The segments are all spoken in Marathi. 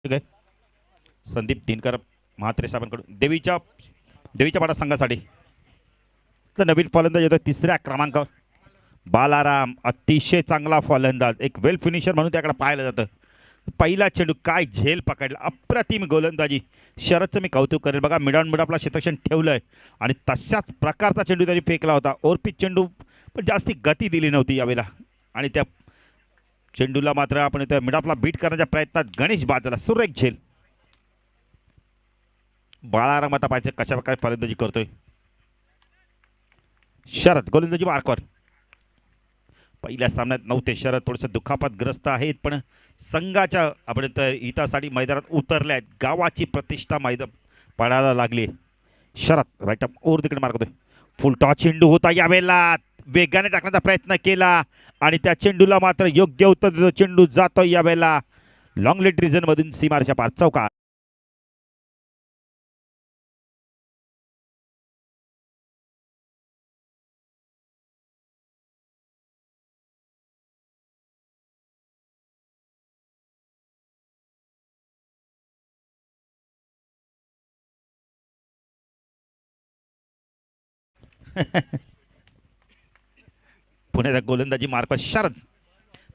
ठीक आहे. संदीप दिनकर म्हात्रे साहेबांकडून देवीच्या पाडा संघासाठी तर नवीन फलंदाज येतो तिसऱ्या क्रमांकावर बालाराम. अतिशय चांगला फलंदाज, एक वेल फिनिशर म्हणून त्याकडे पाहिलं जातं. पहिला चेंडू काय झेल पकडला, अप्रतिम गोलंदाजी. शरदचं मी कौतुक करेल बघा, मिडॉन मिड आपला क्षेत्रक्षण ठेवलंय आणि तशाच प्रकारचा चेंडू त्यांनी फेकला होता. ओरपीच चेंडू, पण जास्ती गती दिली नव्हती यावेळेला आणि त्या चेंडूला मात्र आपण त्या मिडापला बीट करण्याच्या प्रयत्नात गणेश बाजला सुरेख झेल. बाळाराम आता पाहिजे कशा प्रकारे फलंदाजी करतोय. शरद गोलंदाजी मार्कवर. पहिल्या सामन्यात नव्हते शरद, थोडंसं दुखापतग्रस्त आहेत, पण संघाच्या आपण हितासाठी मैदानात उतरले आहेत. गावाची प्रतिष्ठा मैदान पडायला लागली. शरद राईट ओव्हर तिकडे मार्क होतोय. फुलटॉ चेंडू होता यावेळेला, वेगाने टाकण्याचा प्रयत्न केला आणि त्या चेंडूला मात्र योग्य उत्तर देतो. चेंडू जातो यावेळेला लॉंग लेट रिझन मधून सीमारेषा पार चौकार. पुण्याचा गोलंदाजी मार्फत शरद.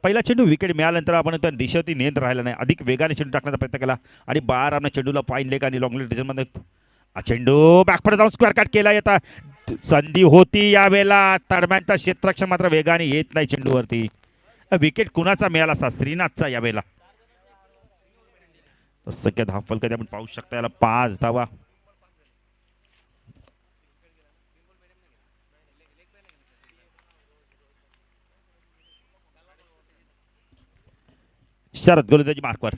पहिला चेंडू विकेट मिळाल्यानंतर आपण त्या दिशेवरती नियंत्रण राहिला नाही, अधिक वेगाने चेंडू टाकण्याचा प्रयत्न केला आणि बाळारामने चेंडूला फाईन लेग आणि लॉंग लेग मध्ये चेंडू बॅकफड जाऊन स्क्वेअर कट केला. येतात संधी होती यावेळेला, तडम्यांचा क्षेत्ररक्षण मात्र वेगाने येत नाही चेंडूवरती. विकेट कुणाचा मिळाला असता, श्रीनाथचा यावेळेला. संख्या धाव फलक आपण पाहू शकता, याला 5 धावा. शरद गोलंदाजी मार्कवर.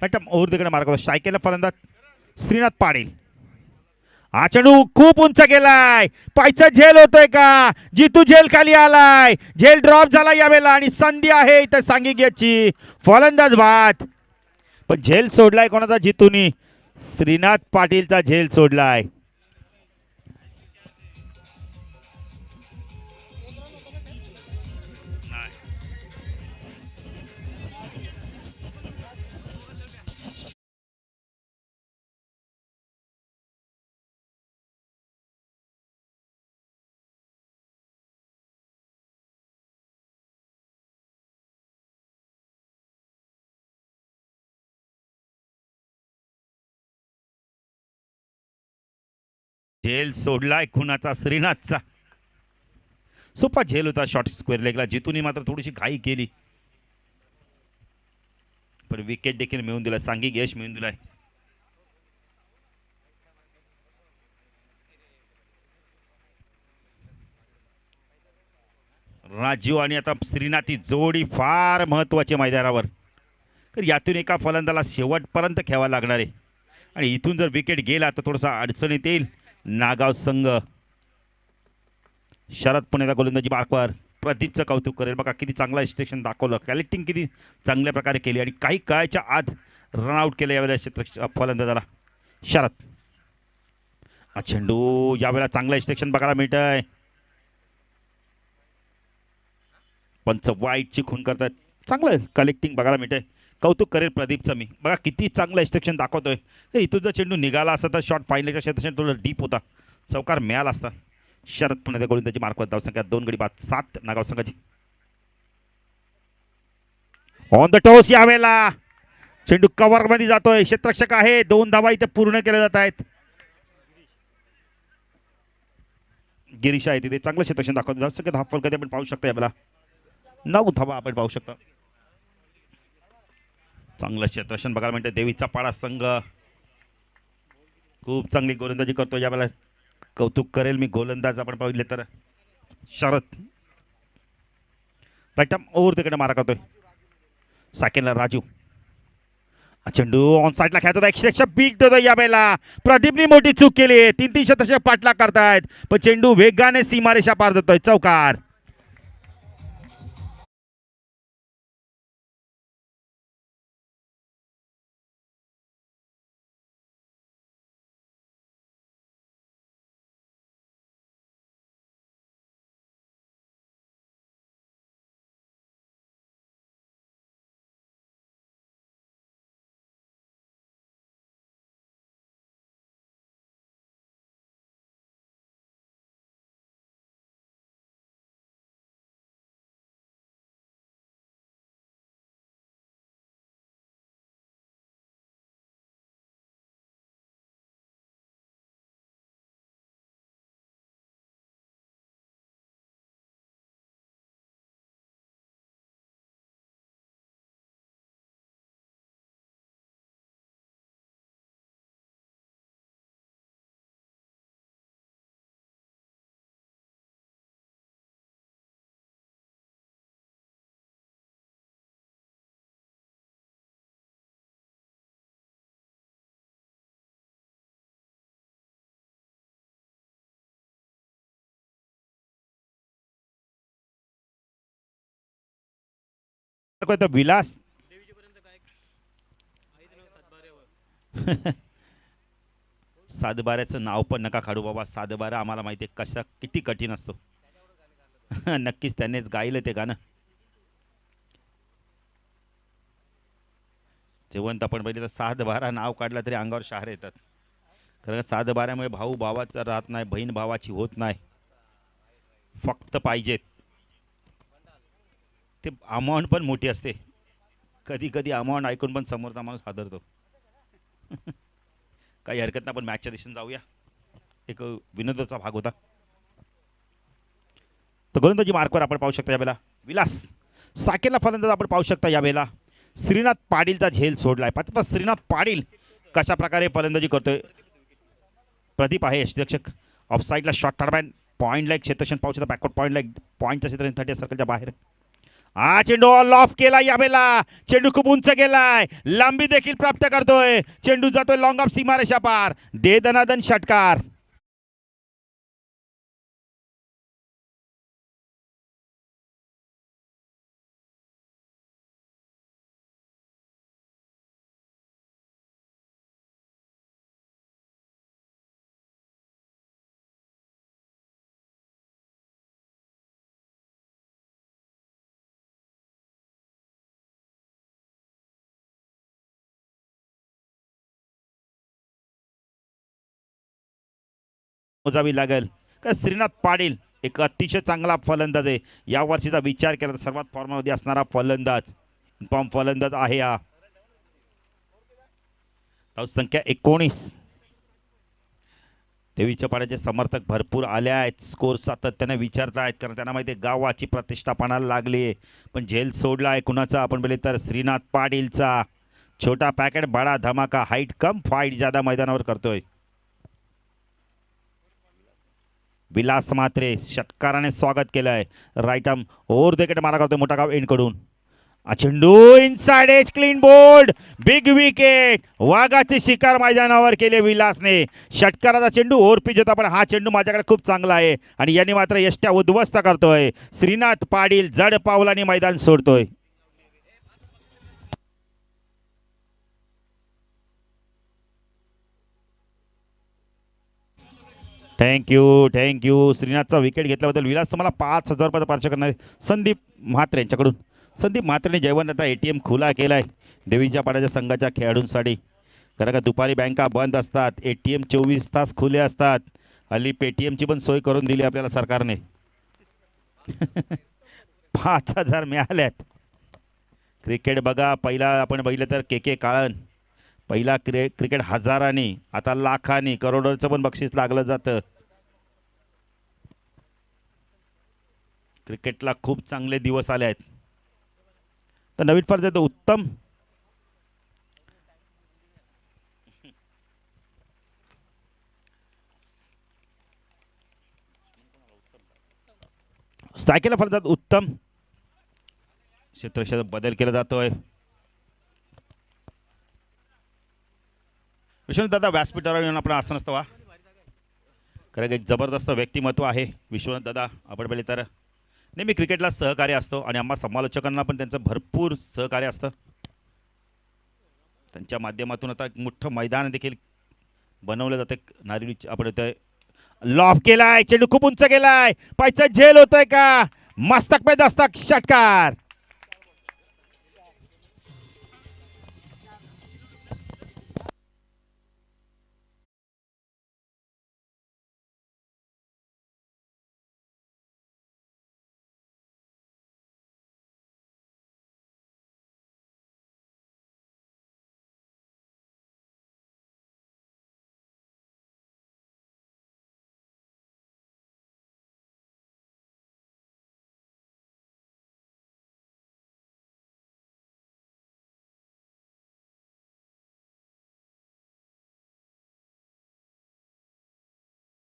मॅडम ओव्हर तिकडे मार्क होता. शायकेला फलंदाज श्रीनाथ पाटील. हा चेंडू खूप उंच गेलाय, पायचा झेल होतोय का, जितू झेल खाली आलाय, झेल ड्रॉप झाला यावेळेला आणि संधी आहे इथं सांगितल्याची. फलंदाज बाद, पण झेल सोडलाय कोणाचा, जितूनी श्रीनाथ पाटीलचा झेल सोडलाय. झेल सोडलाय कुणाचा, श्रीनाथचा. सोपा झेल होता शॉर्ट स्क्वेअर लेगला, जितूनी मात्र थोडीशी घाई केली, पण विकेट देखील मिळवून दिला, सांघिक यश मिळवून दिलाय. राजीव आणि आता श्रीनाथी जोडी फार महत्वाची मैदानावर, तर यातून एका फलंदाला शेवटपर्यंत खेळावं लागणार आहे आणि इथून जर विकेट गेला तर थोडासा अडचणीत येईल नागाव संघ. शरद पुण्याचा गोलंदाजी मार्कवर. प्रदीपचं कौतुक करेल बघा, किती चांगला स्टेशन दाखवलं, कलेक्टिंग किती चांगल्या प्रकारे केली आणि काही काळाच्या आत रनआउट केलं यावेळेला क्षेत्र फलंदाजाला. शरद चेंडू यावेळेला चांगलं स्टेशन बघायला मिळत आहे. पंच वाईटची खून करतात, चांगलं कलेक्टिंग बघायला मिळतंय. कौतुक करेल प्रदीपचं मी, बघा किती चांगलं एक्स्ट्रक्शन दाखवतोय. इथून जर चेंडू निघाला असता तर शॉट फायनलच्या क्षेत्रात थोडं डीप होता, चौकार मिळाला असता. शरद पुण्याच्या गोलंदाजी मार्कवर. धावसंख्या 2 गडी बाद 7 नागाव संघाची. ऑन द टॉस यावेळेला चेंडू कव्हर मध्ये जातोय, क्षेत्ररक्षक आहे, 2 धावा इथे पूर्ण केल्या जात आहेत. गिरीश आहे तिथे, चांगलं क्षेत्ररक्षण दाखवतो. धावसंख्या 10 फलक आपण पाहू शकता यावेळेला, 9 धावा आपण पाहू शकता. चांगलं क्षेत्ररक्षण बघायला मिळतं. देवीचा पाडा संघ खूप चांगली गोलंदाजी करतो यावेळेला, कौतुक करेल मी गोलंदाज आपण पाहिले तर. शरद राईट ओव्हर तिकडे मारा करतोय. सेकंडला राजू. चेंडू ऑन साईडला खेळत होता, 100 पीक देतो यावेळेला. प्रदीपनी मोठी चूक केली, 3 शतक पाठला करतायत, पण चेंडू वेगाने सीमारेषा पार देतोय, चौकार. विलास सातबाऱ्याचं नाव पण नका काढू बाबा. सातबारा आम्हाला माहिती आहे कसा किती कठीण असतो. नक्कीच त्यांनीच गायलं ते गाणं. जेवंत आपण पहिले तर सातबारा नाव काढलं तरी अंगावर शहारे येतात. खरं सातबाऱ्यामुळे भाऊ भावाचा राहत नाही, बहीण भावाची होत नाही. फक्त पाहिजेत ते. अमाऊंट पण मोठी असते. कधी कधी अमाऊंट ऐकून पण समोरचा माणूस हादरतो. काही हरकत नाही, आपण मॅचच्या दिशेने जाऊया. एक विनोदाचा भाग होता. तर गोलंदाजी मार्कवर आपण पाहू शकता यावेळेला विलास साकेला फलंदाज आपण पाहू शकता यावेळेला श्रीनाथ पाटीलचा झेल सोडलाय. पाहता श्रीनाथ पाटील कशा प्रकारे फलंदाजी करतोय. प्रदीप आहे यष्टीरक्षक. ऑफ साईडला शॉर्ट टर्बॅन पॉईंटला एक क्षेत्रक्षण पाहू शकता. बॅकवर्ड पॉईंटला एक पॉईंटच्या क्षेत्र 30 सर्कलच्या बाहेर. हा चेंडू लॉफ केला यावेळेला. चेंडू खूप उंच गेलाय, लांबी देखील प्राप्त करतोय. चेंडू जातोय लॉंग ऑफ सीमारेषा पार. दे दनादन षटकार. मोजावी लागेल का. श्रीनाथ पाटील एक अतिशय चांगला फलंदाज आहे. या वर्षीचा विचार केला तर सर्वात फॉर्ममध्ये असणारा फलंदाज फलंदाज आहे हा. संख्या 19. देवीच्या पाड्याचे समर्थक भरपूर आले आहेत. स्कोर सातत्याने विचारत आहेत कारण त्यांना माहिती आहे गावाची प्रतिष्ठा पणाला लागली आहे. पण झेल सोडला आहे कुणाचा आपण बोलले तर श्रीनाथ पाटीलचा. छोटा पॅकेट बडा धमाका. हाईट कम फाईट ज्यादा मैदानावर करतोय. विलास मात्रे षटकाराने स्वागत केलं आहे. Right arm over the wicket मारा करतोय मोठा गाव एंड कडून. चेंडू inside edge clean bowled. Big wicket. वाघाची शिकार मैदानावर केले विलासने. षटकाराचा चेंडू ओव्हर पिच होता पण हा चेंडू माझ्याकडे खूप चांगला आहे आणि यांनी मात्र यष्ट्या उद्ध्वस्त करतोय. श्रीनाथ पाटील जड पावलाने मैदान सोडतोय. थँक्यू श्रीनाथचा विकेट घेतल्याबद्दल. विलास तुम्हाला 5,000 रुपयाचा पार्श्व करणार संदीप म्हात्रे यांच्याकडून. संदीप म्हात्रेने जेवण आता ATM खुला केला आहे देवीच्या पाड्याच्या संघाच्या खेळाडूंसाठी. कारण का दुपारी बँका बंद असतात, ATM 24 तास खुले असतात. हल्ली पेटीएमची पण सोय करून दिली आपल्याला सरकारने. 5,000 मिळाल्यात. क्रिकेट बघा. पहिला आपण बघितलं तर KK काळन पहिला क्रिकेट हजारांनी, आता लाखांनी करोडोचं पण बक्षीस लागलं जातं. क्रिकेटला खूप चांगले दिवस आले आहेत. तर नवीन फलंदाज उत्तम स्ट्रायकेला फलंदाज उत्तम क्षेत्रक्षेत्रात बदल केला जातोय. विश्वनाथ दादा व्यासपीठावर येऊन आपण आसन असतो. कारण एक जबरदस्त व्यक्तिमत्व आहे विश्वनाथ दादा. आपण पहिले तर नेहमी क्रिकेटला सहकार्य असतो आणि आम्हा समालोचकांना पण त्यांचं भरपूर सहकार्य असतं. त्यांच्या माध्यमातून आता एक मोठं मैदान देखील बनवलं जातं. नारिवली आपण इथे लॉफ केलाय. चेंडू खूप उंच गेलाय. पायचा झेल होतोय का. मस्तक पे दस्तक षटकार.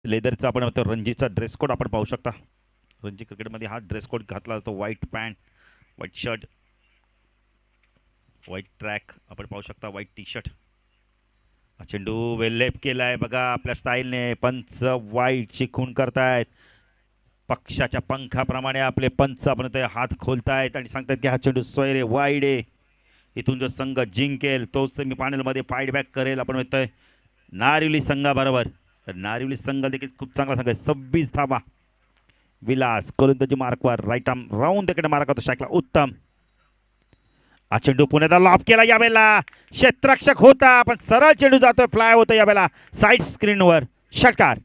लेदरचा आपण रणजीचा ड्रेस कोड आपण पाहू शकता. रणजी क्रिकेटमध्ये हा ड्रेस कोड घातला जातो. White pant, white shirt, white track आपण पाहू शकता. White T-shirt. चेंडू वेल लेप केला आहे बघा आपल्या स्टाईलने. पंच व्हाईटची खूण करतायत. पक्षाच्या पंखाप्रमाणे आपले पंच आपण ते हात खोलतायत आणि सांगतात की हा चेंडू सोयरे वाईड आहे. इथून जो संघ जिंकेल तोच सेमीफायनलमध्ये फाईट बॅक करेल. आपण म्हणतोय नारिवली संघाबरोबर. तर नारिवली संघ देखील खूप चांगला संघ आहे. 26 धावा. विलास गोलंदाजी मार्कवर राईट आर्म राऊंड तिकडे मार्क होतो शाकला उत्तम. हा चेंडू पुण्याचा लॉफ केला यावेळेला क्षेत्ररक्षक होता पण सरळ चेंडू जातोय फ्लाय होतो यावेळेला साईड स्क्रीनवर षटकार.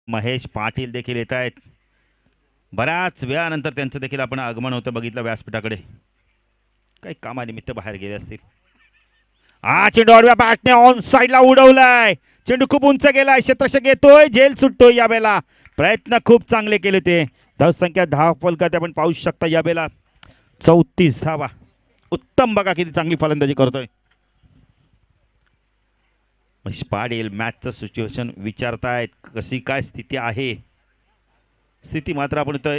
महेश पाटील देखील येत आहेत. बऱ्याच वेळानंतर त्यांचं देखील आपण आगमन होतं बघितलं व्यासपीठाकडे. काही कामानिमित्त बाहेर गेले असतील. हा चेंडू आडव्या बॅटने ऑन साईडला उडवलाय. चेंडू खूप उंच गेलाय. क्षेत्ररक्षक येतोय झेल सुटतोय यावेळेला. प्रयत्न खूप चांगले केले ते. धावसंख्या 10 फलकात आपण पाहू शकता यावेळेला 34 धावा. उत्तम बघा किती चांगली फलंदाजी करतोय. महेश पाटील मॅचचं सिच्युएशन विचारतायत कशी काय स्थिती आहे. स्थिती मात्र आपण इथं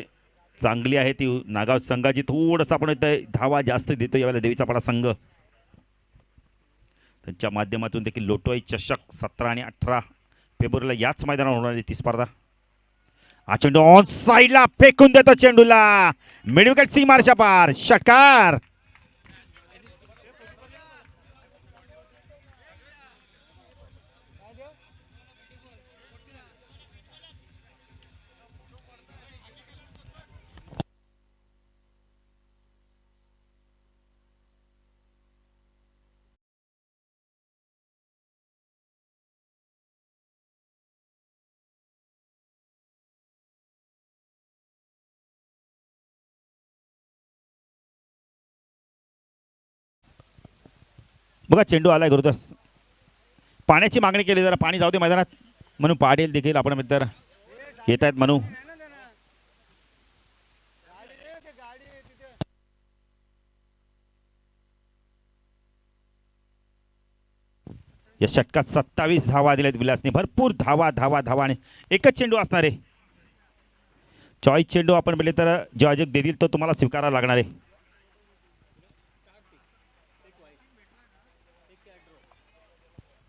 चांगली आहे ती नागाव संघाची. थोडंसं आपण इथं धावा जास्त देतो यावेळेला देवीचा पाडा संघ. त्यांच्या माध्यमातून देखील लोटवाई चषक 17 आणि 18 फेब्रुवारीला याच मैदानावर होणार आहे ती स्पर्धा. हा चेंडू ऑन साईडला फेकून देतो चेंडूला मिड विकेट सीमारच्या पार षटकार. बघा चेंडू आलाय गुरुदास. पाण्याची मागणी केली जरा पाणी जाऊ दे मैदानात म्हणून पाटील देखील आपण मित्र येत आहेत म्हणू. या षटकात 27 धावा दिल्यात विलासने. भरपूर धावा धावा धावा आणि एकच चेंडू असणार आहे. चॉईस चेंडू आपण बोलले तर जो अजक देतील तो तुम्हाला स्वीकारावा लागणार आहे.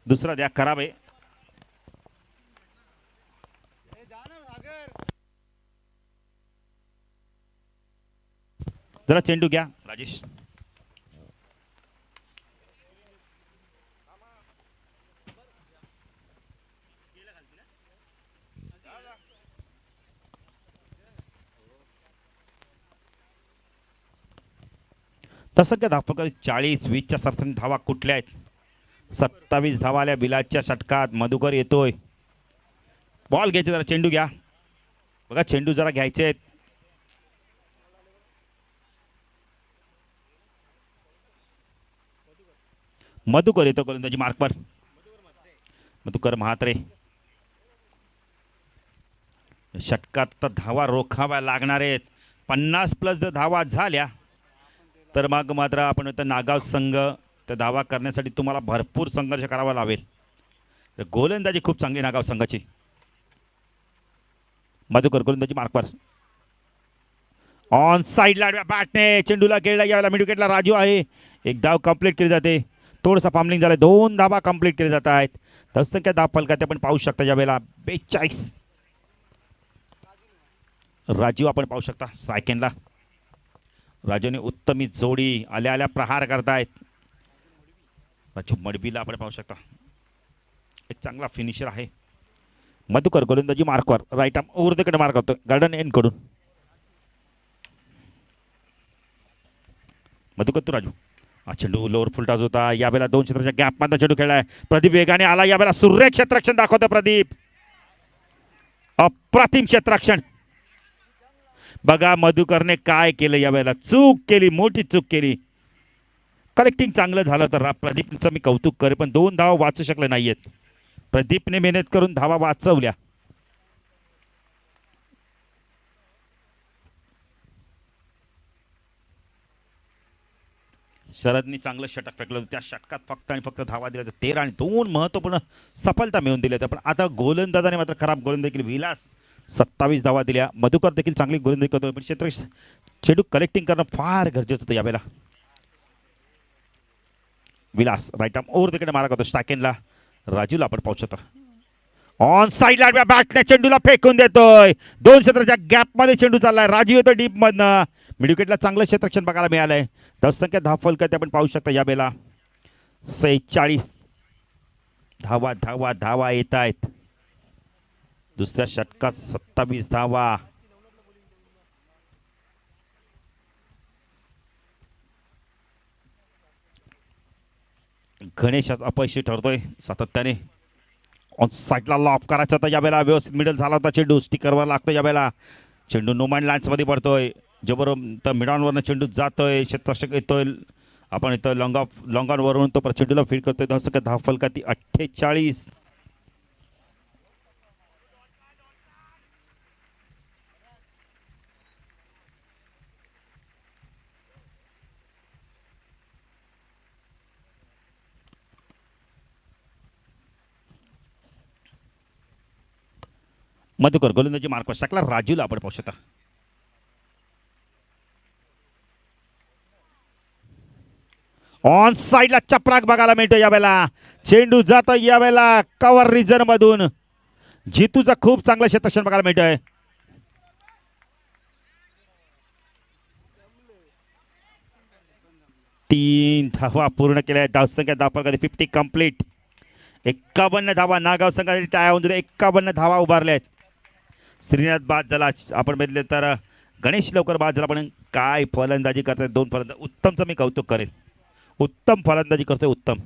दुसरा द्या खराब आहे. जरा चेंडू घ्या राजेश. तसं काय धावफलकात 40-20च्या सरसनी धावा कुठल्या आहेत. 27 धावा आल्या बिलाच्या षटकात. मधुकर येतोय. बॉल घ्यायचे जरा चेंडू घ्या. बघा चेंडू जरा घ्यायचे आहेत. मधुकर येतो गोलंदाजी मार्कवर. मधुकर म्हात्रे. षटकात तर धावा रोखाव्या लागणार आहेत. 50+ जर धावा झाल्या तर मग मात्र आपण नागाव संघ तर धावा करण्यासाठी तुम्हाला भरपूर संघर्ष करावा लागेल. तर गोलंदाजी खूप चांगली नागाव संघाची. मधुकर गोलंदाजी मार्कवर ऑन साईडला बॅटने चेंडूला खेळला यावेळेला मिड विकेटला राजू आहे. एक धाव कंप्लीट केली जाते. थोडंसं फार्मलिंग झालं. 2 धावा कंप्लीट केले जात आहेत. धावसंख्या धाव फलकात आपण पाहू शकता यावेळेला 42. राजू आपण पाहू शकता सायकेनला. राजूने उत्तमी जोडी आल्या आल्या प्रहार करतायत. राजू मडबीला आपण पाहू शकता एक चांगला फिनिशर आहे. मधुकर गोलंदाजी मार्कवर राईट आर्म ओव्हरकडे मार्क होतो गार्डन एंड कडून. मधुकर तू राजू. हा चेंडू लोअर फुलटाच होता. यावेळेला 2 क्षेत्राच्या गॅप मध्ये चेंडू खेळलाय. प्रदीप वेगाने आला. यावेळेला सुरेख क्षेत्ररक्षण दाखवतो प्रदीप. अप्रतिम क्षेत्ररक्षण. बघा मधुकरने काय केलं यावेळेला. चूक केली मोठी चूक केली. कलेक्टिंग चांगलं झालं तर प्रदीपचं मी कौतुक करे पण 2 धावा वाचू शकले नाहीयेत. प्रदीपने मेहनत करून धावा वाचवल्या. शरदनी चांगलं षटक फेकलं. त्या षटकात फक्त आणि फक्त धावा दिल्या 13 आणि 2 महत्त्वपूर्ण सफलता मिळवून दिल्या. पण आता गोलंदाजाने मात्र खराब गोलंदाजी केली. विलास 27 धावा दिल्या. मधुकर देखील चांगली गोलंदाजी करतोय, पण क्षेत्र चेंडू कलेक्टिंग करणं फार गरजेचं होतं यावेळेला. विलास राईट आर्म ओव्हर तिकडे मारा करतो. स्टॅकेनला राजूला आपण पाहू शकतो. ऑन साईडला बॅटने चेंडूला फेकून देतोय. 2 क्षेत्राच्या गॅपमध्ये चेंडू चाललाय. राजू येतो डीप मधनं. मिडविकेटला चांगलं क्षेत्ररक्षण बघायला मिळालंय. धावसंख्या 10 फलक आपण पाहू शकता यावेळेला. 46 धावा धावा धावा येत आहेत. दुसऱ्या षटकात 27 धावा. गणेश अपयशी ठरतोय सातत्याने. ऑन साईडला लॉफ करायचा तर यावेळेला व्यवस्थित मिडल झाला होता. चेंडू स्टिकरवर लागतो यावेळेला. चेंडू नो मॅन लँड्समध्ये पडतोय. जबरोबर मिडॉनवरनं चेंडू जातोय. क्षेत्ररक्षक येतोय. आपण इथं लॉंग ऑनवरून तो चेंडूला फीड करतोय. 10 फलकाती 48. मधुकर गोलंदाजी मार्क टाकला. राजूला आपण पाहू शकता. ऑन साईडला चपराक बघायला मिळतो यावेळेला. चेंडू जातो यावेळेला कव्हर रिजन मधून. जितूचा खूप चांगलं क्षेत्ररक्षण बघायला मिळतंय. तीन धावा पूर्ण केल्या. धावसंख्या 10 50 कंप्लीट. 51 धावा नागाव संघासाठी टाळ्या होऊन 51 धावा उभारल्या आहेत. श्रीनाथ बाद झाला. आपण बघितले तर गणेश लवकर बाद झाला. पण काय फलंदाजी करताय 2 फलंदाज. उत्तमचं मी कौतुक करेल. उत्तम फलंदाजी करतोय उत्तम.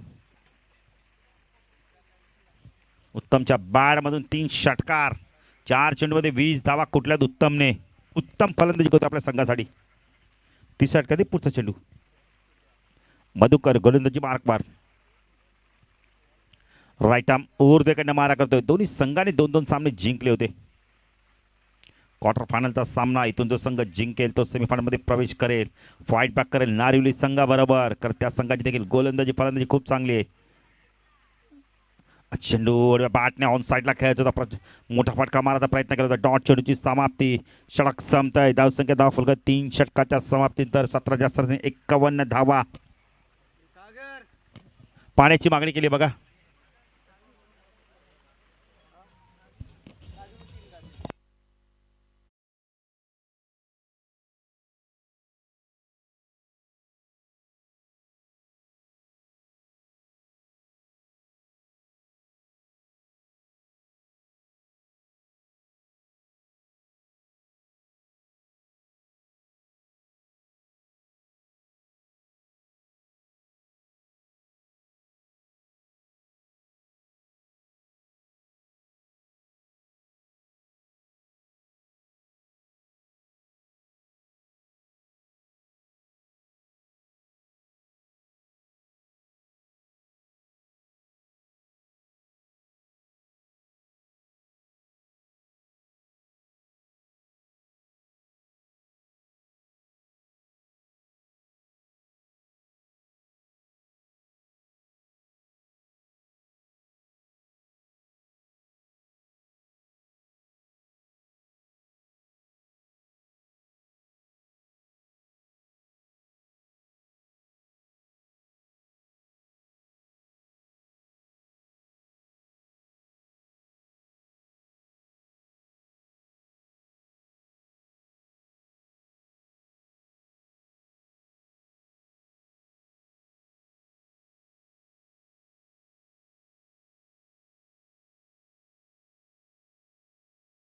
उत्तमच्या बॅटमधून 3 षटकार. 4 चेंडूमध्ये 20 धावा कुठल्यात उत्तमने. उत्तम फलंदाजी करतो आपल्या संघासाठी. 30 षटकात पुढचा चेंडू. मधुकर गोलंदाजी मार्क राईट आर्म ओव्हर देकडनं मारा करतोय. दोन्ही संघाने 2-2 सामने जिंकले होते. क्वार्टर फायनलचा सामना. इथून जो संघ जिंकेल तो सेमीफायनलमध्ये प्रवेश करेल. फाईट बॅक करेल नारिवली संघाबरोबर. कारण त्या संघाची देखील गोलंदाजी फलंदाजी खूप चांगली आहे. चेंडू बॅटने ऑन साईडला खेळायचा होता. मोठा फटका मारायचा प्रयत्न केला होता. डॉट चेंडूची समाप्ती. षटक संपतंय. धावसंख्या 10 फलक. 3 षटकाच्या समाप्तीनंतर 17 जास्त 51 धावा. पाण्याची मागणी केली बघा.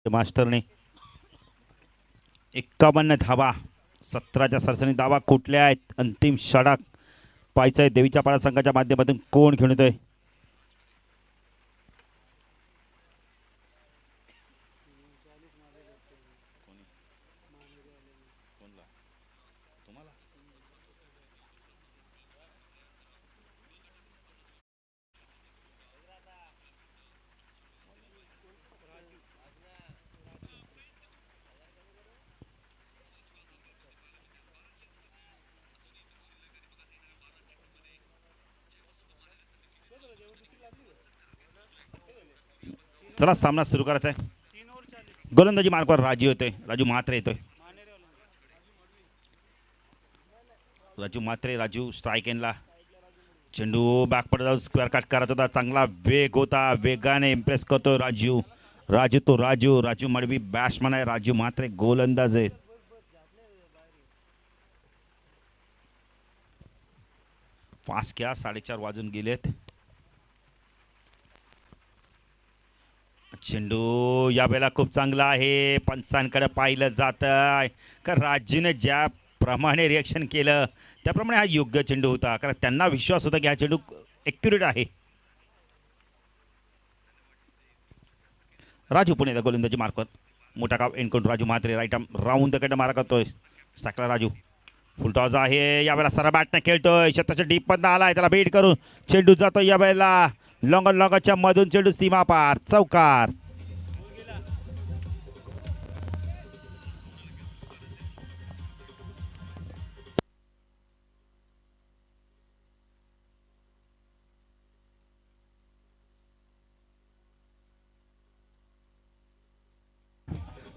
मास्टरने 51 धावा. 17च्या सरसरी धावा कुठल्या आहेत. अंतिम षटक पाहायचंय. देवीच्या पाडा संघाच्या माध्यमातून कोण घेऊन येतोय. चला सामना सुरू करायचा आहे. गोलंदाजी मार्कवर राजू येतोय, राजू म्हात्रे येतोय. राजू म्हात्रे, राजू स्ट्राईक एनला. चेंडू बॅकपड जाऊन स्क्वेअर कट करत होता, चांगला वेग होता, वेगाने इम्प्रेस करतो राजू. राजू मडवी बॅट्समन आहे, राजू म्हात्रे गोलंदाज आहे. फास्ट घ्या, 4:30 वाजून गेलेत. चेंडू या वेळेला खूप चांगला आहे, पंचांकडे पाहिलं जात आहे का राजूने ज्या प्रमाणे रिएक्शन केलं त्याप्रमाणे हा योग्य चेंडू होता, कारण त्यांना विश्वास होता की हा चेंडू ॲक्युरेट आहे. राजू पुणे गोलंदाजी मार्कवर मोठा काव एनकाउंट. Raju Mhatre right arm round the कडे मारा करतोय. साकला राजू फुलटॉस आहे, यावेळेला सरा बॅटने खेळतोय, शतकाच्या डीप मधनं आलाय, त्याला बीट करून चेंडू जातो या वेळेला लॉंगच्या मधून, चेंडू सीमा पार, चौकार.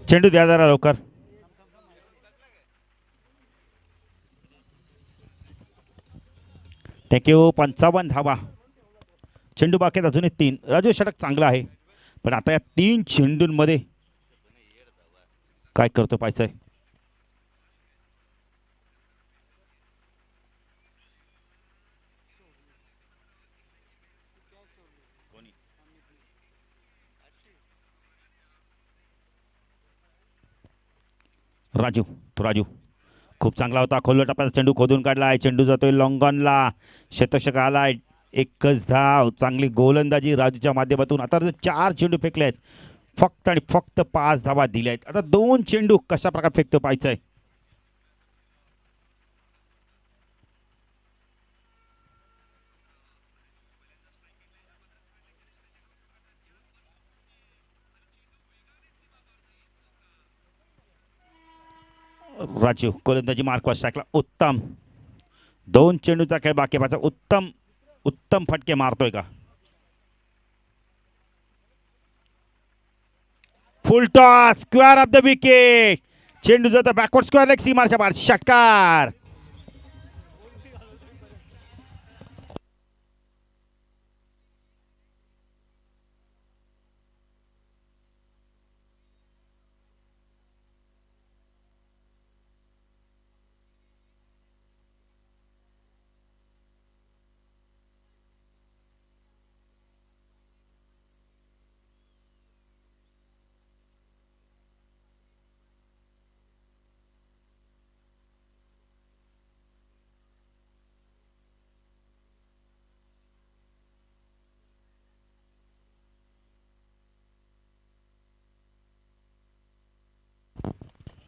चेंडू द्या जरा लवकर. थँक्यू. 55 धावा, चेंडू बाकी अजूनही 3. राजू षटक चांगला आहे, पण आता या 3 चेंडूंमध्ये काय करतो पाहायचं आहे. राजू खूप चांगला होता, खोलवर टप्प्यात चेंडू खोदून काढलाय, चेंडू जातोय लॉंगॉनला, शतक आलाय, एकच धाव. चांगली गोलंदाजी राजूच्या माध्यमातून. आता 4 चेंडू फेकले आहेत, फक्त आणि फक्त 5 धावा दिल्या आहेत. आता 2 चेंडू कशा प्रकारे फेकतो पाहायचंय. राजू गोलंदाजी मार्कवर स्ट्राईकला, उत्तम. 2 चेंडूचा खेळ बाकी पाहिजे, उत्तम फटके मारतोय का. फुल toss, square of the wicket. चेंडू जातो बॅकवर्ड स्क्वेअर लेग सीमाच्या बाहेर, षटकार.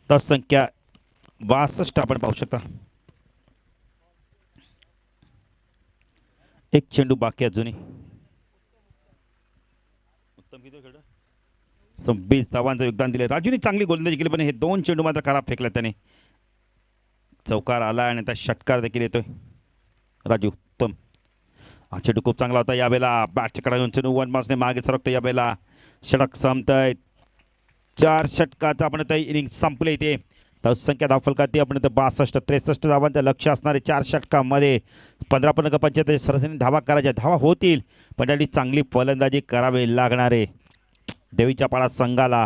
तास संख्या 62 आपण पाहू शकता. एक चेंडू बाकी अजूनही. उत्तम किती खेळ, 26 धावांचं योगदान दिले. राजूने चांगली गोलंदाजी केली, पण हे 2 चेंडू मात्र खराब फेकले त्याने. चौकार आला आणि आता षटकार देखील येतोय. राजू उत्तम. हा चेंडू खूप चांगला होता, यावेळेला बॅटच्या कडा घेऊन चेंडू 1 मार्क्सने मागे सरकतो. यावेळेला षटक संपतंय. 4 षटकाचा आपण इनिंग संपले इथे. संख्या धावफलकाती आपण 62-63 धावांचं लक्ष असणारे 4 षटकामध्ये 15-75 सरासरी धावा करायच्या. धावा होतील, पण त्याची चांगली फलंदाजी करावी लागणारे देवीच्या पाडा संघाला.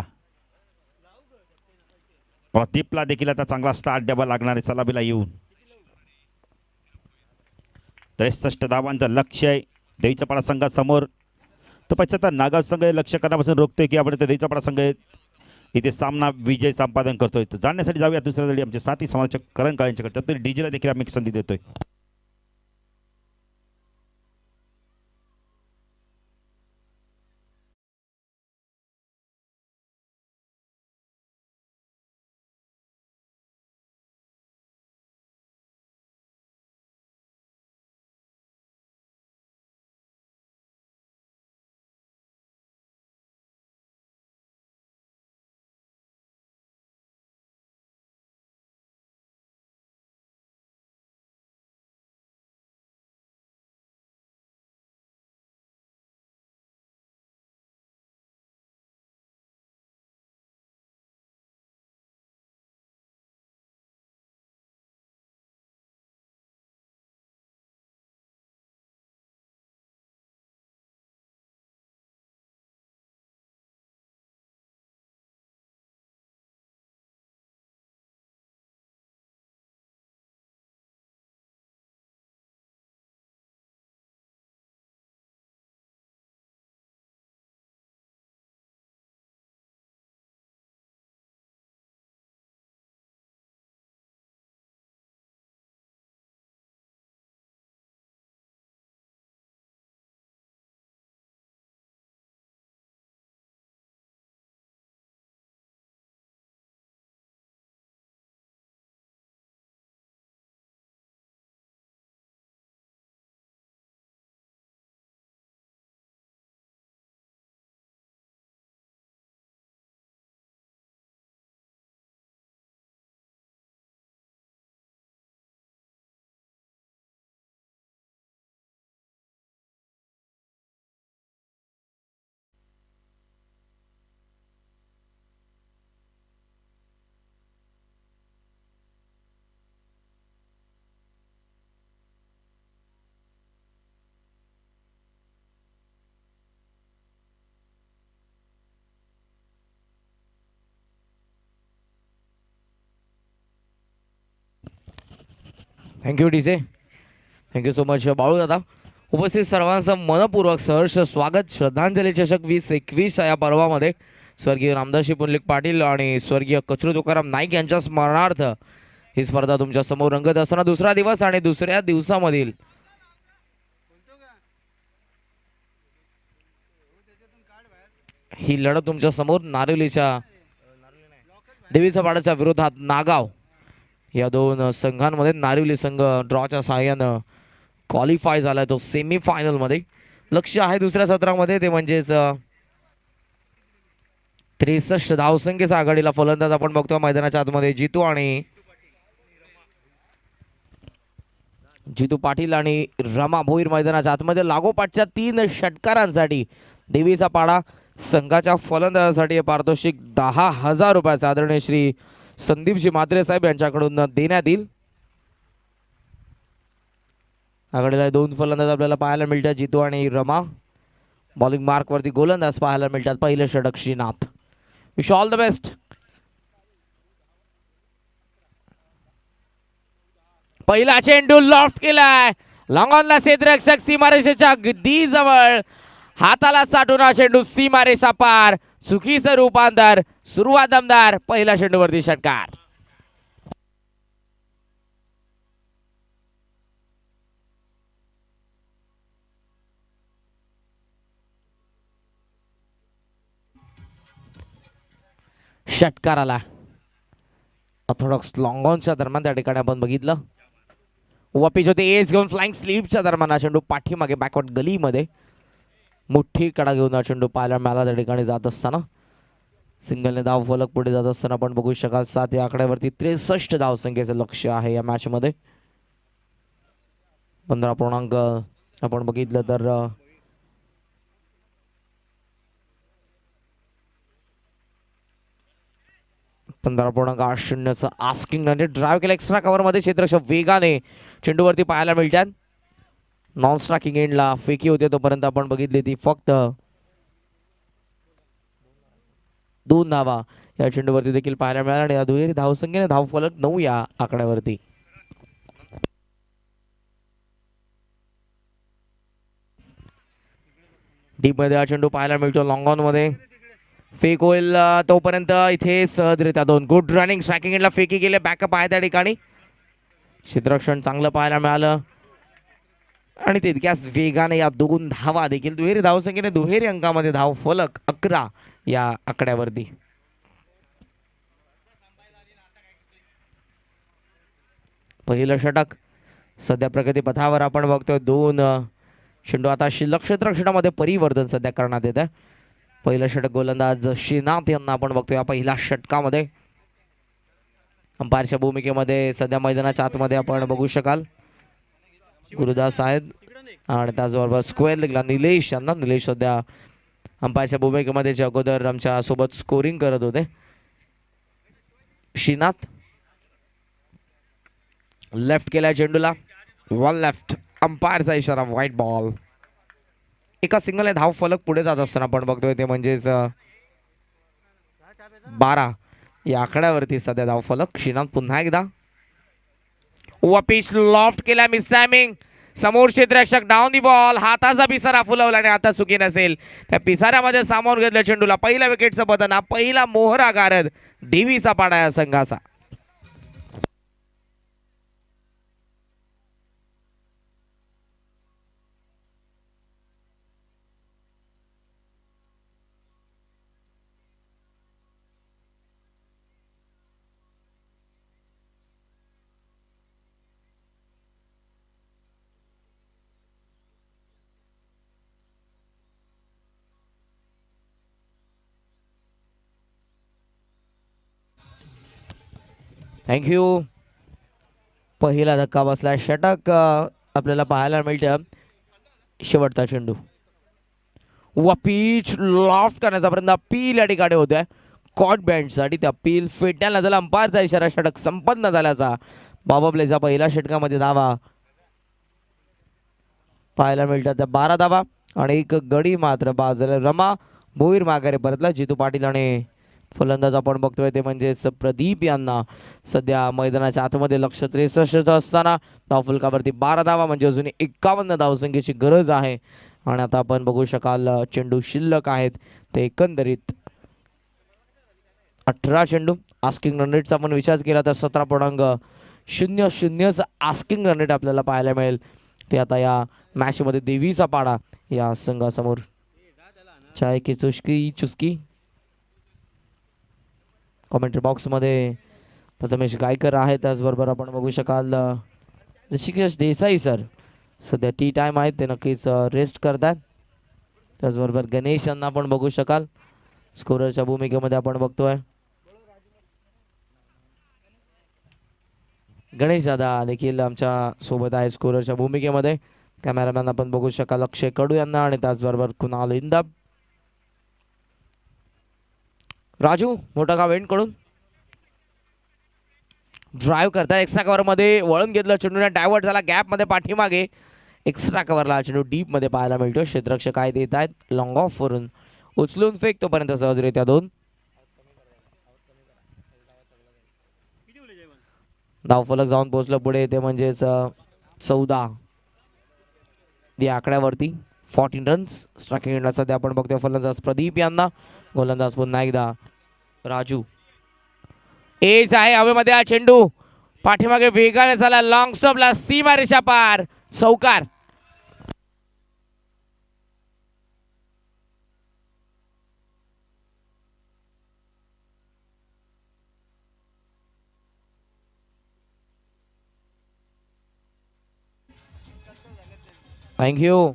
प्रदीपला देखील आता चांगला स्टार्ट द्यावा लागणारे सलामीला येऊन. 63 धावांचं लक्ष आहे देवीच्या पाडा संघासमोर. तो आता नागाव संघ लक्ष करण्यापासून रोखतोय की आपण देवीचा पाडा संघ इथे सामना विजय संपादन करतोय. जाण्यासाठी जाऊया दुसऱ्या वेळी आमचे साथी समालोचक करण काळेंच्याकडे, तर डीजेला देखील आम्ही संधी देतोय. Thank you DJ, thank you so much Balu दादा. उपस्थित सर्वांचं मनपूर्वक सहर्ष स्वागत. श्रद्धांजली चषक 2021 या पर्वामध्ये स्वर्गीय रामदासजी पुंडलिक पाटील आणि स्वर्गीय कचरू तुकाराम नाईक यांच्या स्मरणार्थ ही स्पर्धा तुमच्या समोर रंगत असताना दुसरा दिवस आणि दुसऱ्या दिवसामधील ही लढत तुमच्या समोर नारिवलीच्या देवीचा पाडाच्या विरोधात नागाव या दोन संघांमध्ये नारिवली संघ ड्रॉच्या सहाय्यानं क्वालिफाय झालाय तो सेमी फायनल मध्ये. लक्ष आहे दुसऱ्या सत्रामध्ये ते म्हणजेच 63 धावसंख्येचा आघाडीला फलंदाज आपण बघतो मैदानाच्या आतमध्ये जितू पाटील आणि रमा भोईर मैदानाच्या आतमध्ये लागोपाठच्या 3 षटकारांसाठी देवीचा पाडा संघाच्या फलंदाजासाठी पारितोषिक 10,000 रुपयाचे आदरणीय श्री संदीपजी म्हात्रे साहेब यांच्याकडून देण्यात येईल. आघाडीला 2 फलंदाज आपल्याला पाहायला मिळतात, जितू आणि रमा. बॉलिंग मार्क वरती गोलंदाज पाहायला मिळतात. पहिले षटक Srinath. Wish all the best. पहिला चेंडू लॉफ्ट केलाय, लॉंग ऑनला क्षेत्ररक्षक सीमारेषेच्या अगदी जवळ, हाताला साठून हा चेंडू सीमारेषा पार. चुकीचं रूपांतर, सुरुवात दमदार. पहिला चेंडूवरती षटकार. षटकाराला ऑर्थोडॉक्स लॉंग ऑनच्या दरम्यान त्या ठिकाणी आपण बघितलं. वापिच होते एज घेऊन फ्लाइंग स्लीपच्या दरम्यान हा चेंडू पाठीमागे बॅकवर्ड गलीमध्ये मोठी कडा घेऊन हा चेंडू पाहायला मिळाला. त्या ठिकाणी जात असताना सिंगलने धाव फलक पुढे जात असताना आपण बघू शकाल 7 या आकड्यावरती 63 धावसंख्येचं लक्ष आहे या मॅच मध्ये. 15 आपण बघितलं तर 15.8 आस्किंग म्हणजे ड्राईव्ह केला एक्स्ट्रा कव्हर मध्ये. क्षेत्ररक्षक वेगाने चेंडूवरती पाहायला मिळतात. नॉन स्ट्रायकिंग एंडला फेकी होते तोपर्यंत आपण बघितली ती फक्त 2 धावा या चेंडूवरती देखील पाहायला मिळाल्या आणि या दुहेरी धावसंख्येने धाव फलक 9 या आकड्यावरती. डीप मध्ये हा चेंडू पाहायला मिळतो. लॉंग ऑन मध्ये फेक होईल तोपर्यंत इथे सहजरित्या 2 गुड रनिंग स्ट्रायकिंग एंडला फेकी केले. बॅकअप आहे त्या ठिकाणी. क्षेत्ररक्षण चांगलं पाहायला मिळालं आणि तितक्याच वेगाने या 2 धावा देखील दुहेरी धावसंख्येने दुहेरी अंकामध्ये धाव फलक 11 या आकड्यावरती. पहिलं षटक सध्या प्रगती पथावर आपण बघतोय. 2 चेंडू आता शिल्लक क्षेत्ररक्षणामध्ये परिवर्तन सध्या करण्यात येत आहे. पहिलं षटक गोलंदाज श्रीनाथ यांना आपण बघतोय या पहिल्या षटकामध्ये. अंपायरच्या भूमिकेमध्ये सध्या मैदानाच्या आतमध्ये आपण बघू शकाल गुरुदास आहेत आणि त्याचबरोबर स्क्वेअर लेगला निलेश यांना. निलेश सध्या अंपायरच्या भूमिकेमध्ये जे अगोदर आमच्या सोबत स्कोरिंग करत होते. श्रीनाथ लेफ्ट केलाय चेंडूला, वन लेफ्ट. अंपायरचा इशारा व्हाईट बॉल. एका सिंगलने धाव फलक पुढे जात असताना आपण बघतोय ते म्हणजेच 12 या आकड्यावरती सध्या धाव फलक. श्रीनाथ पुन्हा एकदा पिच लॉफ्ट केला, मिस टायमिंग. समोर क्षेत्ररक्षक डाऊन दी बॉल. हाताचा पिसारा फुलवला आणि आता चुकी नसेल त्या पिसाऱ्यामध्ये सामावून घेतलं चेंडूला. पहिल्या विकेटचं पतन. हा पहिला मोहरा गारद देवीचा पाडा या संघाचा. थँक्यू. पहिला धक्का बसला. षटक आपल्याला पाहायला मिळतं. शेवटचा चेंडू पिच लॉफ्ट करण्याचा प्रयत्न अपील या ठिकाणी होतोय कॉट बँडसाठी. त्या अपील फेटण्याला झाला. अंपायरचा इशारा. षटक संपन्न झाल्याचा. बाबा प्लेचा पहिल्या षटकामध्ये धावा पाहायला मिळतात. त्या 12 धावा आणि एक गडी मात्र बाद झाला. रमा भोईर माघारी परतला. जितू पाटील आणि फलंदाज आपण बघतोय ते म्हणजेच प्रदीप यांना. सध्या मैदानाच्या आतमध्ये लक्ष 63 असताना धावफलकावरती 12 धावा म्हणजे अजून 51 धावसंख्येची गरज आहे. आणि आता आपण बघू शकाल चेंडू शिल्लक आहेत ते एकंदरीत 18 चेंडू. आस्किंग रन रेटचा आपण विचार केला तर 17.00 आस्किंग रन रेट आपल्याला पाहायला मिळेल. ते आता या मॅचमध्ये देवीचा पाडा या संघासमोर. चाय की चुस्की कॉमेंट्री बॉक्समध्ये प्रथमेश गायकर आहे. त्याचबरोबर आपण बघू शकाल ऋषिकेश देसाई सर सध्या टी टाइम आहेत ते नक्कीच रेस्ट करतात. त्याचबरोबर गणेश यांना आपण बघू शकाल स्कोररच्या भूमिकेमध्ये आपण बघतोय. गणेश दादा देखील आमच्या सोबत आहे स्कोररच्या भूमिकेमध्ये. कॅमेरामॅन आपण बघू शकाल अक्षय कडू यांना आणि त्याचबरोबर कुणाल इंदब. राजू मोठा गाव एंड कडून ड्राईव्ह करता एक्स्ट्रा कव्हर मध्ये वळून घेतलं. चेंडूने डायव्हर्ट झाला गॅप मध्ये पाठीमागे. एक्स्ट्रा कव्हरला चेंडू डीप मध्ये पाहायला मिळतो. क्षेत्ररक्षक काय देत आहेत लॉंग ऑफ वरून उचलून फेक तोपर्यंत सहजरित्या 2 धावफलक जाऊन पोहोचलं पुढे ते म्हणजेच 14 या आकड्यावरती 14 रन्स. स्ट्रायकिंग एंडला सध्या आपण बघतोय फलंदाज प्रदीप यांना. गोलंदाज पुन्हा एकदा राजू. एज आहे हवेमध्ये हा चेंडू पाठीमागे वेगाने झाला. लॉंग स्टॉपला सीमा रेषा पार चौकार. थँक्यू.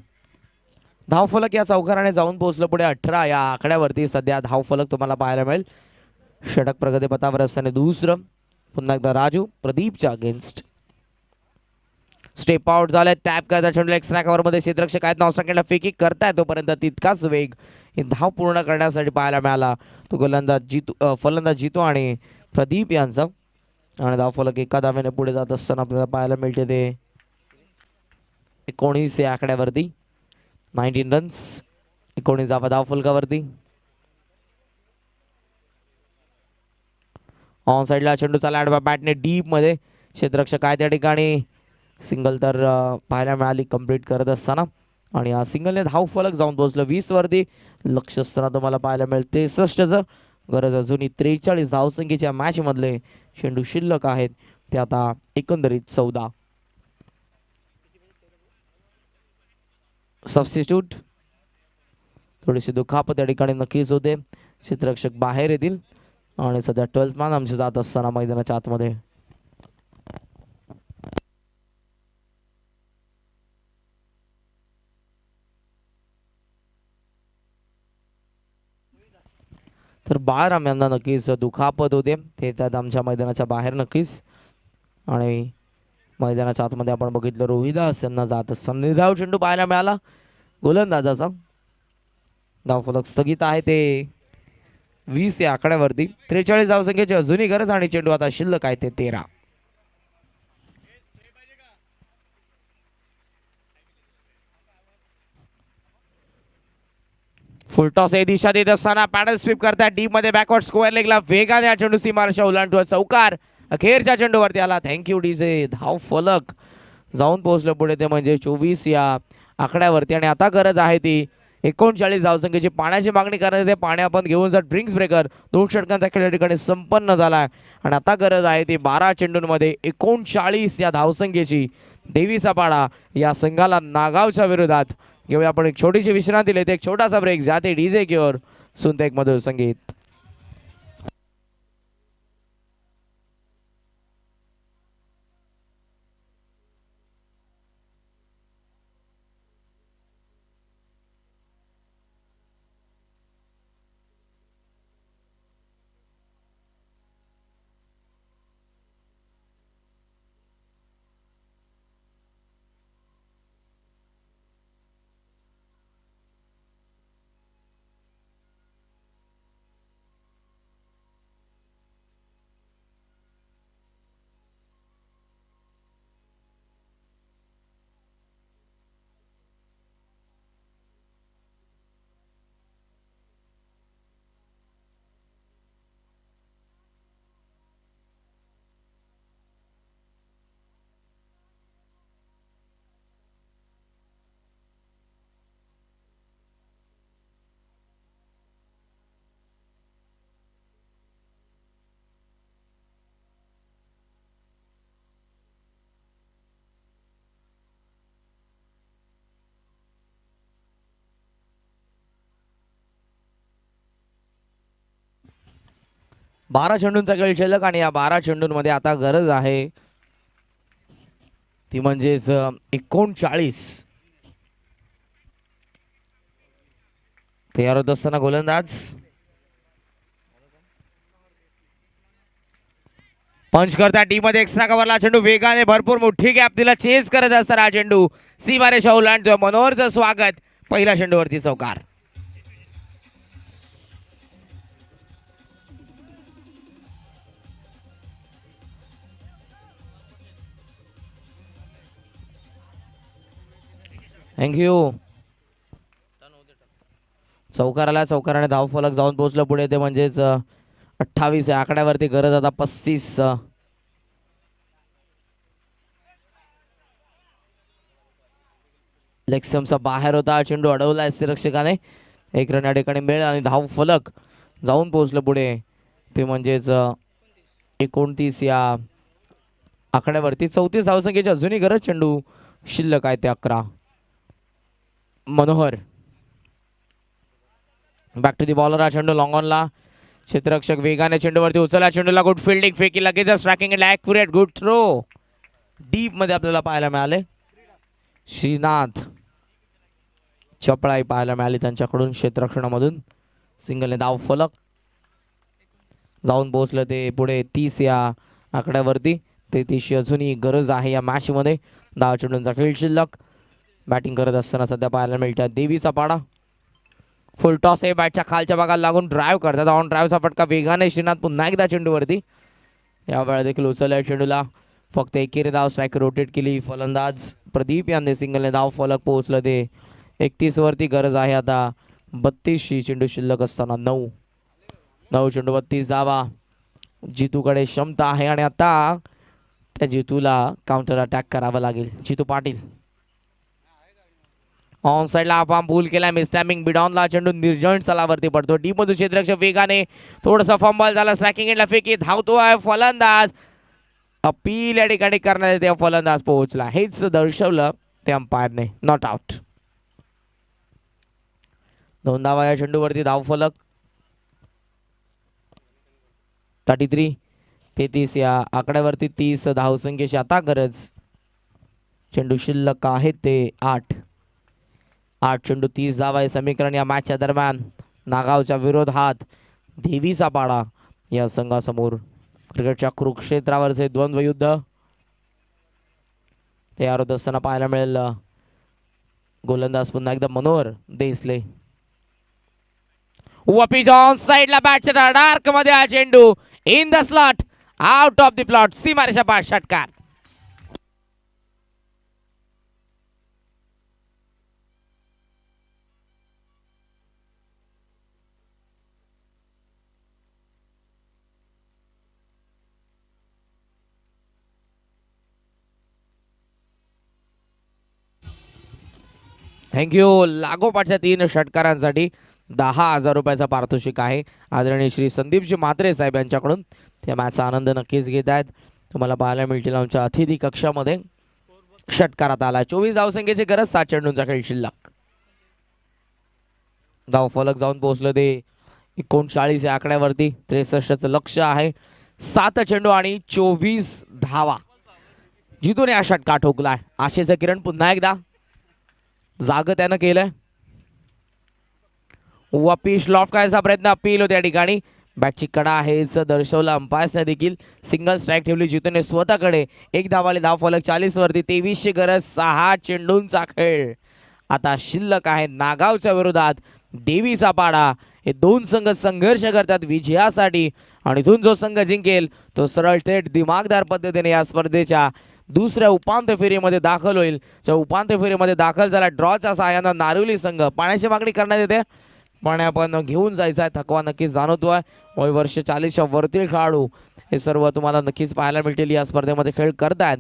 धावफलक या चौकाराने जाऊन पोहोचलं पुढे 18 या आकड्यावरती. सध्या धावफलक तुम्हाला पाहायला मिळेल. षटक प्रगतीपथावर असताना दुसरं पुन्हा एकदा राजू प्रदीपच्या अगेन्स्ट. स्टेप आउट झाले. टॅप करता चेंडू एक्स्ट्रा कव्हर मध्ये क्षेत्ररक्षक आहेत नाव सेकंडला फेकी करताय तोपर्यंत तितकाच वेग ही धाव पूर्ण करण्यासाठी पाहायला मिळाला. तो फलंदाज जितो आणि प्रदीप यांचा. आणि धावफलक एका धावेने पुढे जात असताना आपल्याला पाहायला मिळते ते 19 या आकड्यावरती 19 रन्स 19 धावा धावफलकावरती. ऑन साईडला चेंडू चाला आडवा बॅटने डीप मध्ये. क्षेत्ररक्षक आहे त्या ठिकाणी. सिंगल तर पाहायला मिळाली कंप्लीट करत असताना. आणि या सिंगलने धावफलक जाऊन पोहोचलं 20 वरती. लक्ष असताना तुम्हाला पाहायला मिळेल 63चं. गरज अजूनही 43 धावसंख्येच्या मॅच मधले चेंडू शिल्लक आहेत ते आता एकंदरीत 14. सबस्टिट्यूट थोडीशी दुखापत त्या ठिकाणी नक्कीच होते. क्षेत्ररक्षक बाहेर येतील आणि सध्या 12th मॅन आमचे जात असताना मैदानाच्या आतमध्ये. तर बाळराम यांना नक्कीच दुखापत होते ते त्यात आमच्या मैदानाच्या बाहेर नक्कीच. आणि मैदानाच्या आतमध्ये आपण बघितलं रोहिदास यांना जात असताना निर्धाव चेंडू पाहायला मिळाला गोलंदाजाचा. धावफलक स्थगित आहे ते 20 या आकड्यावरती. 43 धावसंख्येची अजूनही गरज आणि चेंडू आता शिल्लक आहे ते 13. फुलटॉस हे दिशा देत असताना पॅडल स्वीप करतात डीप मध्ये बॅकवर्ड स्क्वेअर लेगला वेगाने हा चेंडू सीमारेषा ओलांडतो. चौकार अखेरच्या चेंडूवरती आला. Thank you DJ. धावफलक जाऊन पोहोचलं पुढे ते म्हणजे 24 या आकड्यावरती. आणि आता गरज आहे ती 39 धावसंख्येची. पाण्याची मागणी करण्यात पाणी आपण घेऊन जा ड्रिंक्स ब्रेकर 2 षटकांचा खेळ या ठिकाणी संपन्न झाला. आणि आता गरज आहे ती 12 चेंडूंमध्ये 39 या धावसंख्येची. देवीचा पाडा या संघाला नागावच्या विरोधात. घेऊया आपण एक छोटीशी विश्रांती लेते एक छोटासा ब्रेक. जाते डीजे क्युअर सुनते एक मधुर संगीत. 12 चेंडूंचा खेळ शिल्लक आणि या 12 चेंडूंमध्ये आता गरज आहे ती म्हणजेच 39. तयार होत असताना गोलंदाज पंच करता टीम मध्ये एक्स्ट्रा कव्हरला चेंडू वेगाने भरपूर मोठी गॅप दिला चेस करत असताना हा चेंडू सीमारेषा ओलांडतोय. मनोहरचं स्वागत पहिल्या चेंडूवरती चौकार. थँक्यू. चौकाराला चौकाराने धावफलक जाऊन पोहोचलं पुढे ते म्हणजेच 28 आहे आकड्यावरती गरज आता 35. लेक्समचा बाहेर होता चेंडू अडवला रक्षकाने. एक रन या ठिकाणी मिळेल आणि धाव फलक जाऊन पोहोचलं पुढे ते म्हणजेच 29 या आकड्यावरती. 34 धावसंख्येची अजूनही गरज. चेंडू शिल्लक आहे ते 11. Manohar back to the bowler. हा चेंडू लॉंग ऑनला क्षेत्ररक्षक वेगाने चेंडूवरती उचलला. चेंडूला गुड फिल्डिंग फेकी लगेच striking accurate good throw deep मध्ये आपल्याला पाहायला मिळाले. श्रीनाथ चपळाई पाहायला मिळाली त्यांच्याकडून क्षेत्ररक्षणामधून. सिंगलने धाव फलक जाऊन पोहोचलं ते पुढे 30 या आकड्यावरती. 33 अजूनही गरज आहे या मॅच मध्ये. 10 चेंडूंचा खेळ शिल्लक. बॅटिंग करत असताना सध्या पाहायला मिळतात देवीचा पाडा. फुल टॉस आहे बॅटच्या खालच्या भागाला लागून ड्राईव्ह करतात. ऑन ड्राईव्हचा फटका वेगाने श्रीनाथ पुन्हा एकदा चेंडूवरती. यावेळेला देखील उचलल्या चेंडूला फक्त एकेरी धाव स्ट्राईक रोटेट केली. फलंदाज प्रदीप यांनी सिंगलने धाव फलक पोहोचलं ते 31 वरती. गरज आहे आता 32 चेंडू शिल्लक असताना 9 चेंडू 32 धावा. जितूकडे क्षमता आहे आणि आता त्या जितूला काउंटर अटॅक करावा लागेल. जितू पाटील ऑन साईडला आपण पूल केला. मिसटॅमिंग बिडॉनला चेंडू निर्जन स्थळावरती पडतो. डीप मधून क्षेत्ररक्षक वेगाने थोडंसं फंबल झाला. स्ट्रायकिंग एंडला फेकी धावतो आहे फलंदाज. अपील या ठिकाणी करण्यात येते. फलंदाज पोहोचला हेच दर्शवलं ते अंपायरने. Not out. 2 धावा या चेंडूवरती धाव फलक. 33 या आकड्यावरती 30 धावसंख्येची आता गरज. चेंडू शिल्लक आहेत ते 8 चेंडू 30 धावा हे समीकरण या मॅचच्या दरम्यान. नागावच्या विरोधात देवीचा पाडा या संघासमोर क्रिकेटच्या कुरुक्षेत्रावरचे द्वंद्व युद्ध तयार होत असताना पाहायला मिळेल. गोलंदाज पुन्हा एकदा मनोहर देसले. वपीज ऑन साइडला बॅटच्या डार्क मध्ये हा चेंडू in the slot out of the plot. सीमारेषा पार षटकार. थँक्यू. लागोपाठच्या 3 षटकारांसाठी 10,000 रुपयाचा पारितोषिक आहे. आदरणीय श्री संदीपजी म्हात्रे साहेब यांच्याकडून. त्या मॅचचा आनंद नक्कीच घेत आहेत. तुम्हाला पाहायला मिळतील आमच्या अतिथी कक्षामध्ये. षटकारात आला. 24 धावसंख्येची गरज. 7 चेंडूंचा खेळ शिल्लक. धाव फलक जाऊन पोहोचलं ते 39 या आकड्यावरती. 63चं लक्ष आहे. 7 चेंडू आणि 24 धावा. जितून या षटका ठोकलाय. आशेचं किरण पुन्हा एकदा जाग त्यानं केलंय. वापिस लॉफ्ट करायचा प्रयत्न. अपील होते या ठिकाणी. बॅटची कडा आहेच दर्शवलं अंपायर्सने देखील. सिंगल स्ट्राईक ठेवली जितूने स्वतःकडे. 1 धावाले धाव फलक 40 वरती. 23ची गरज. 6 चेंडूंचा खेळ आता शिल्लक आहे. नागावच्या विरोधात देवीचा पाडा. हे 2 संघ संघर्ष करतात विजयासाठी आणि इथून जो संघ जिंकेल तो सरळ थेट दिमागदार पद्धतीने या स्पर्धेच्या दुसऱ्या उपांत्य फेरीमध्ये दाखल होईल. ज्या उपांत्य फेरीमध्ये दाखल झाला ड्रॉच्या सहाय्यानं नारिवली संघ. पाण्याची मागणी करण्यात येते. पाणी आपण घेऊन जायचं आहे. थकवा नक्कीच जाणवतोय. वय वर्ष 40च्या वरतील खेळाडू हे सर्व तुम्हाला नक्कीच पाहायला मिळतील. या स्पर्धेमध्ये खेळ करतायत.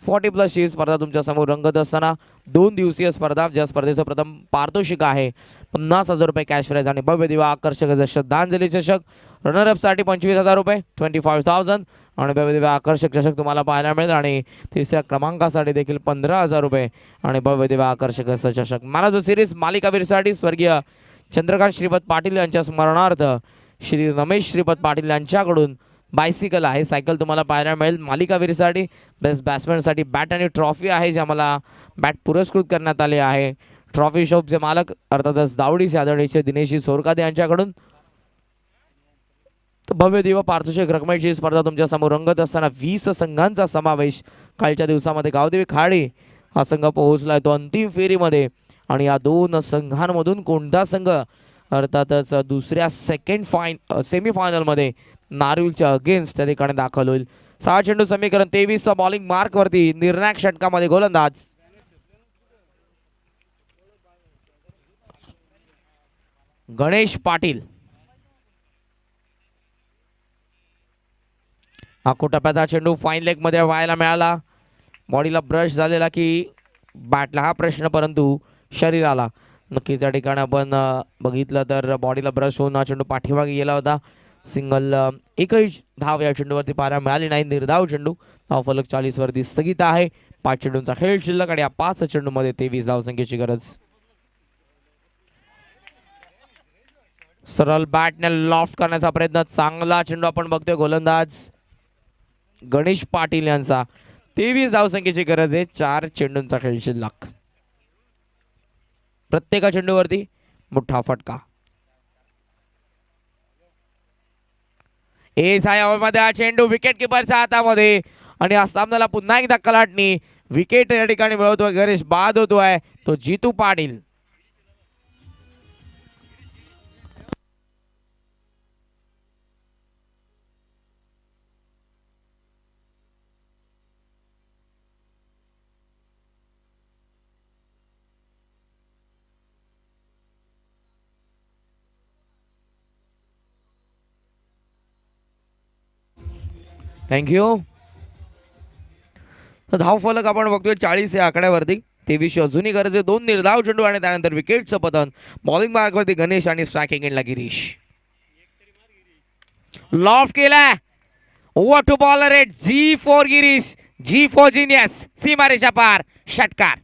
40+ ही स्पर्धा तुमच्या समोर रंगत असताना 2 दिवसीय स्पर्धा. ज्या स्पर्धेचं प्रथम पारितोषिक आहे 50,000 रुपये कॅश प्राइज आणि भव्य दिवा आकर्षक असं श्रद्धांजली चषक. रनरअप साठी 25,000 रुपये 25,000 आणि भव्य दिव्य आकर्षक चषक तुम्हाला पाहायला मिळेल. आणि 3ऱ्या क्रमांकासाठी देखील 15,000 रुपये आणि भव्य दिव्य आकर्षक असं चषक. मॅन ऑफ द सिरीज मालिकावीरसाठी स्वर्गीय चंद्रकांत श्रीपत पाटील यांच्या स्मरणार्थ श्री रमेश श्रीपद पाटील यांच्याकडून बायसिकल आहे. सायकल तुम्हाला पाहायला मिळेल. मालिकावीरसाठी बेस्ट बॅट्समॅनसाठी बॅट आणि ट्रॉफी आहे, जे आम्हाला बॅट पुरस्कृत करण्यात आले आहे. ट्रॉफी शॉपचे मालक अर्थातच दावडीचे आदरणीय दिनेशजी सोरकादे यांच्याकडून. भव्य दिव्य पारितोषिक रकमेची स्पर्धा तुमच्या समोर रंगत असताना 20 संघांचा समावेश. कालच्या दिवसामध्ये गावदेवी खाडी हा संघ पोहोचलाय तो अंतिम फेरीमध्ये, आणि या 2 संघांमधून कोणता संघ अर्थातच दुसऱ्या सेमीफायनलमध्ये नारुलच्या अगेन्स्ट त्या ठिकाणी दाखल होईल. 6 चेंडू समीकरण 23 बॉलिंग मार्कवरती निर्णायक षटकामध्ये गोलंदाज गणेश पाटील. टप्प्याचा चेंडू फाईन लेग मध्ये व्हायला मिळाला. बॉडीला ब्रश झालेला की बॅटला हा प्रश्न, परंतु शरीराला नक्कीच त्या ठिकाणी आपण बघितलं तर बॉडीला ब्रश होऊन हा चेंडू पाठीमागे गेला होता. सिंगल एकही धाव या चेंडूवरती पाहायला मिळाली नाही. निर्धाव चेंडू. धाव फलक 40 वरती स्थगित आहे. 5 चेंडूंचा खेळ शिल्लक आणि या 5 चेंडूमध्ये 23 धावसंख्येची गरज. सरळ बॅटने लॉफ्ट करण्याचा प्रयत्न. चांगला चेंडू आपण बघतोय. गोलंदाज गणेश पाटील यांचा. 23 धावसंख्येची गरज आहे. 4 चेंडूंचा खेळ शिल्लक. प्रत्येका चेंडूवरती मोठा फटका. मध्ये हा चेंडू विकेट किपरच्या हातामध्ये, आणि या सामन्याला पुन्हा एकदा कलाटणी. विकेट या ठिकाणी मिळवतोय गणेश. बाद होतोय तो जितू पाटील. थँक्यू. तर धाव फलक आपण बघतोय 40 या आकड्यावरती. 23 अजूनही गरज आहे. 2 निर्धाव चेंडू आणि त्यानंतर विकेटचं पतन. बॉलिंग मार्कवरती गणेश आणि स्ट्रायकिंग एंडला गिरीश. लॉफ्ट केलाय. Over to bowler at G4 Girish. G4 genius. सीमारेषा पार. षटकार.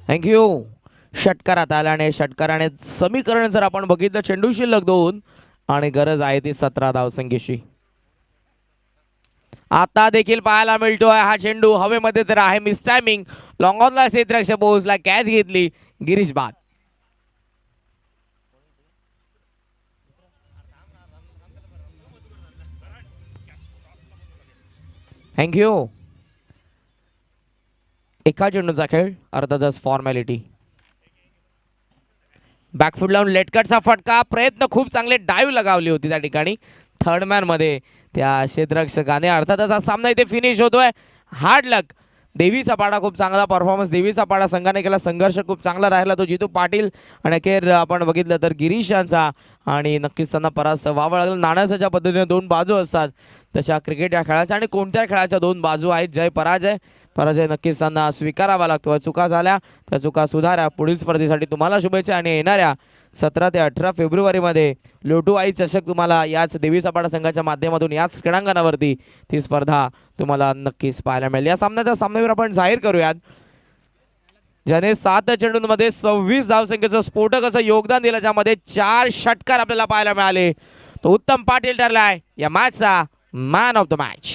थँक्यू. षटकारात आला आणि षटकाराने समीकरण जर आपण बघितलं, चेंडू शिल्लक 2 आणि गरज आहे ती 17 धावसंख्येची. आता देखील पाहायला मिळतोय हा चेंडू हवेमध्ये तर आहे. Miss timing. लॉंग ऑनला क्षेत्ररक्षक पोहोचला. कॅच घेतली. गिरीश बाद. थँक्यू. एका चेंडूचा खेळ अर्थातच फॉर्मॅलिटी. बॅकफूट लावून लेटकटचा फटका. प्रयत्न खूप चांगले. डाईव्ह लगावली होती त्या ठिकाणी थर्ड मॅन मध्ये त्या क्षेत्ररक्षकाने. अर्थातच हा सामना इथे फिनिश होतोय. हार्ड लक. देवी सपाटा खूप चांगला परफॉर्मन्स देवी सपाटा संघाने केला. संघर्ष खूप चांगला राहिला तो जितू पाटील आणि अखेर आपण बघितलं तर गिरीश यांचा. आणि नक्कीच त्यांना पराभव व्हावा लागला. नाण्याच्या ज्या पद्धतीने 2 बाजू असतात तशा क्रिकेट या खेळाच्या आणि कोणत्या खेळाच्या 2 बाजू आहेत. जय पराजय. पराजय नक्कीच त्यांना स्वीकारावा लागतो. चुका झाल्या त्या चुका सुधारा. पुढील स्पर्धेसाठी तुम्हाला शुभेच्छा. आणि येणाऱ्या 17 ते 18 फेब्रुवारीमध्ये लोटू आई चषक तुम्हाला याच देवी सपाटा संघाच्या माध्यमातून याच क्रीडांगणावरती ती स्पर्धा तुम्हाला नक्कीच पाहायला मिळेल. या सामन्याचा सामनावीर आपण जाहीर करूयात, ज्याने 7 चेंडूंमध्ये 26 धावसंख्येचं स्फोटक असं योगदान दिलं, ज्यामध्ये 4 षटकार आपल्याला पाहायला मिळाले. तो उत्तम पाटील ठरलाय या मॅचचा मॅन ऑफ द मॅच.